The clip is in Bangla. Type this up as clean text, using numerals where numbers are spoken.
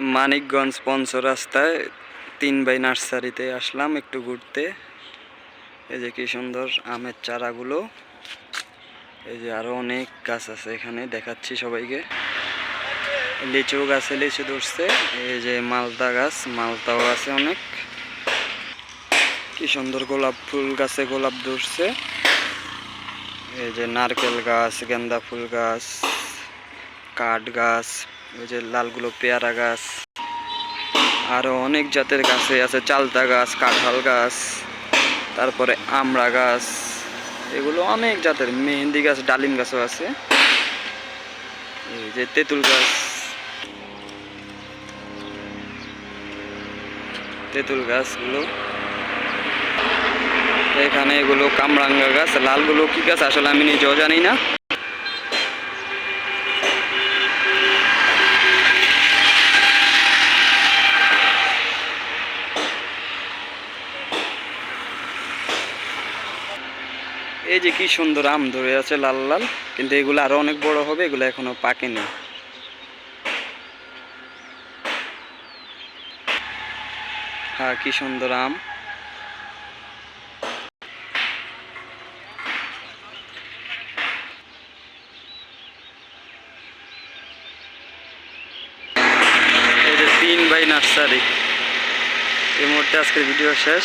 মানিকগঞ্জ পঞ্চ রাস্তায় 3 বাই নার্সারিতে আসলাম একটু ঘুরতে। এই যে কি সুন্দর আমের চারাগুলো, এই যে আরো অনেক গাছ আছে এখানে, দেখাচ্ছি সবাইকে। লিচু গাছে লিচু ধরছে, এই যে মালতা গাছ, মালতাও আছে অনেক। কি সুন্দর গোলাপ ফুল গাছে গোলাপ ধরছে। এই যে নারকেল গাছ, গেন্দা ফুল গাছ, কাঠ গাছ, ওই যে লালগুলো পেয়ারা গাছ, আরো অনেক জাতের গাছে আছে, চালতা গাছ, কাঁঠাল গাছ, তারপরে আমড়া গাছ, এগুলো অনেক জাতের। মেহেন্দি গাছ, ডালিম গাছও আছে। এই যে তেঁতুল গাছ, তেঁতুল গাছগুলো এখানে, এগুলো কামরাঙ্গা গাছ। লালগুলো কি গাছ আসলে আমি নিজেও জানি না। এই যে কি সুন্দর আম ধরে আছে লাল লাল, কিন্তু এগুলো আরো অনেক বড় হবে, এগুলো এখনো পাকেনি। হ্যাঁ, কি সুন্দর আম। এই যে 3 বাই নার্সারি। এই মুহূর্তে আজকের ভিডিও শেষ।